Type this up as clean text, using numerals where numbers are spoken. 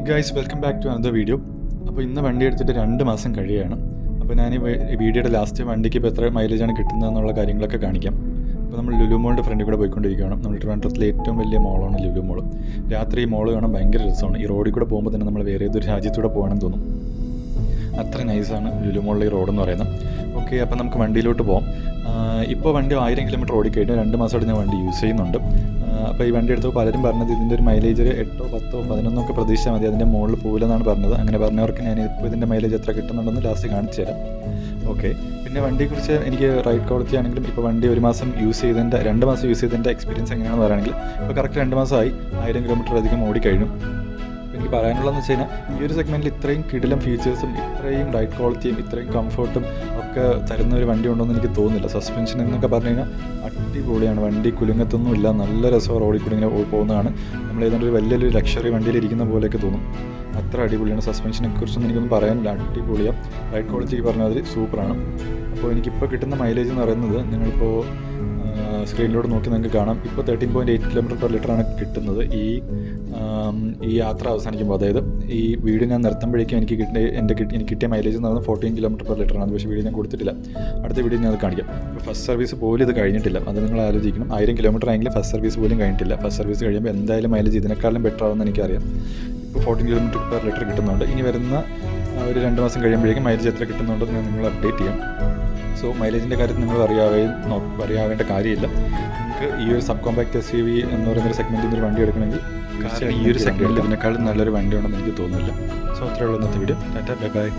Guys, welcome back to another video. അപ്പോൾ ഇന്ന് വണ്ടി എടുത്തിട്ട് 2 മാസം കഴിയുകയാണ്. അപ്പോൾ ഞാൻ ഈ വീഡിയോയുടെ ലാസ്റ്റ് വണ്ടിക്ക് ഇപ്പോൾ എത്ര മൈലേജാണ് കിട്ടുന്നതെന്നുള്ള കാര്യങ്ങളൊക്കെ കാണിക്കാം. അപ്പോൾ നമ്മൾ ലുലു മോളിൻ്റെ ഫ്രണ്ടിൽ കൂടെ പോയിക്കൊണ്ടിരിക്കുകയാണ്. നമ്മൾ ട്രിവാൻഡ്രത്തിലെ ഏറ്റവും വലിയ മോളാണ് ലുലു മോൾ. രാത്രി ഈ മോൾ കാണാൻ ഭയങ്കര രസമാണ്. ഈ റോഡിൽ കൂടെ പോകുമ്പോൾ തന്നെ നമ്മൾ വേറെ ഏതൊരു രാജ്യത്തൂടെ പോകണമെന്ന് തോന്നും. അത്ര നൈസാണ് ലുലു മോളിലെ ഈ റോഡെന്ന് പറയുന്നത്. ഓക്കെ, അപ്പോൾ നമുക്ക് വണ്ടിയിലോട്ട് പോകാം. ഇപ്പോൾ വണ്ടി 1000 കിലോമീറ്റർ ഓടിക്കഴിഞ്ഞു. 2 മാസമായിട്ട് ഞാൻ വണ്ടി യൂസ് ചെയ്യുന്നുണ്ട്. അപ്പോൾ ഈ വണ്ടി എടുത്തപ്പോൾ പലരും പറഞ്ഞത് ഇതിൻ്റെ ഒരു മൈലേജ് 8, 10, 11 ഒക്കെ പ്രതീക്ഷിച്ചാൽ മതി, അതിൻ്റെ മുകളിൽ പോകില്ലെന്നാണ് പറഞ്ഞത്. അങ്ങനെ പറഞ്ഞവർക്ക് ഞാൻ ഇപ്പോൾ ഇതിൻ്റെ മൈലേജ് എത്ര കിട്ടുന്നുണ്ടെന്ന് ലാസ്റ്റ് കാണിച്ചു തരാം. ഓക്കെ, പിന്നെ വണ്ടിയെക്കുറിച്ച് എനിക്ക് റൈഡ് ക്വാളിറ്റി ആണെങ്കിലും ഇപ്പോൾ വണ്ടി 1 മാസം യൂസ് ചെയ്തതിൻ്റെ 2 മാസം യൂസ് ചെയ്തതിൻ്റെ എക്സ്പീരിയൻസ് എങ്ങനെയാണെന്ന് പറയുകയാണെങ്കിൽ ഇപ്പോൾ കറക്റ്റ് 2 മാസമായി 1000 കിലോമീറ്റർ അധികം ഓടിക്കഴിഞ്ഞു. എനിക്ക് പറയാനുള്ളതെന്ന് വെച്ച് കഴിഞ്ഞാൽ ഈ ഒരു സെഗ്മെൻറ്റിൽ ഇത്രയും കിടിലം ഫീച്ചേഴ്സും ഇത്രയും റൈഡ് ക്വാളിറ്റിയും ഇത്രയും കംഫർട്ടും ഒക്കെ തരുന്ന ഒരു വണ്ടി ഉണ്ടോയെന്ന് എനിക്ക് തോന്നുന്നില്ല. സസ്പെൻഷൻ എന്നൊക്കെ പറഞ്ഞു കഴിഞ്ഞാൽ അടിപൊളിയാണ്. വണ്ടി കുലുങ്ങത്തൊന്നും ഇല്ല, നല്ല രസമാണ്. റോഡിൽ കൂടി ഇങ്ങനെ പോകുന്നതാണ്. നമ്മൾ ഏതാണ്ട് ഒരു വലിയൊരു ലക്ഷറി വണ്ടിയിൽ ഇരിക്കുന്ന പോലെയൊക്കെ തോന്നും. അത്ര അടിപൊളിയാണ്. സസ്പെൻഷനെ കുറിച്ചൊന്നും എനിക്കൊന്നും പറയാനില്ല, അടിപൊളിയാണ്. റൈഡ് ക്വാളിറ്റി പറഞ്ഞാൽ അതിൽ സൂപ്പറാണ്. അപ്പോൾ എനിക്കിപ്പോൾ കിട്ടുന്ന മൈലേജ് എന്ന് പറയുന്നത് നിങ്ങളിപ്പോൾ സ്ക്രീനിലൂടെ നോക്കി നിങ്ങൾക്ക് കാണാം. ഇപ്പോൾ 13.8 കിലോമീറ്റർ പെർ ലിറ്ററാണ് കിട്ടുന്നത് ഈ യാത്ര അവസാനിക്കുമ്പോൾ. അതായത് ഈ വീഡിയോ ഞാൻ നിർത്തുമ്പോഴേക്കും എനിക്ക് കിട്ടിയ മൈലേജ് എന്ന് പറയുന്നത് 14 കിലോമീറ്റർ പെർ ലിറ്ററാണ്. അത് പക്ഷേ വീഡിയോ ഞാൻ കൊടുത്തിട്ടില്ല. അടുത്ത വീഡിയോ ഞാൻ അത് കാണിക്കാം. ഇപ്പോൾ ഫസ്റ്റ് സർവീസ് പോലും ഇത് കഴിഞ്ഞിട്ടില്ല. അത് നിങ്ങൾ ആലോചിക്കണം. 1000 കിലോമീറ്റർ ആയെങ്കിലും ഫസ്റ്റ് സർവീസ് പോലും കഴിഞ്ഞിട്ടില്ല. ഫസ്റ്റ് സർവീസ് കഴിയുമ്പോൾ എന്തായാലും മൈലേജ് ഇതിനേക്കാളും ബെറ്റർ ആവുമെന്ന് എനിക്കറിയാം. ഇപ്പോൾ 14 കിലോമീറ്റർ പെർ ലിറ്റർ കിട്ടുന്നുണ്ട്. ഇനി വരുന്ന ഒരു 2 മാസം കഴിയുമ്പോഴേക്കും മൈലേജ് എത്ര കിട്ടുന്നുണ്ടെന്ന് ഞാൻ നിങ്ങൾ അപ്ഡേറ്റ് ചെയ്യാം. സോ മൈലേജിൻ്റെ കാര്യത്തിൽ നിങ്ങൾ അറിയാവേണ്ട കാര്യമില്ല. നിങ്ങൾക്ക് ഈ ഒരു സബ് കോമ്പാക്ട് SUV എന്ന് പറയുന്നൊരു സെഗ്മെൻറ്റിൽ നിന്ന് ഒരു വണ്ടി എടുക്കണമെങ്കിൽ ഈ ഒരു സെഗ്മെൻറ്റിൽ ഇതിനേക്കാളും നല്ലൊരു വണ്ടി ഉണ്ടെന്ന് എനിക്ക് തോന്നുന്നില്ല. സോ അത്രയുള്ള ഇന്നത്തെ വീഡിയോ. Tata, bye bye.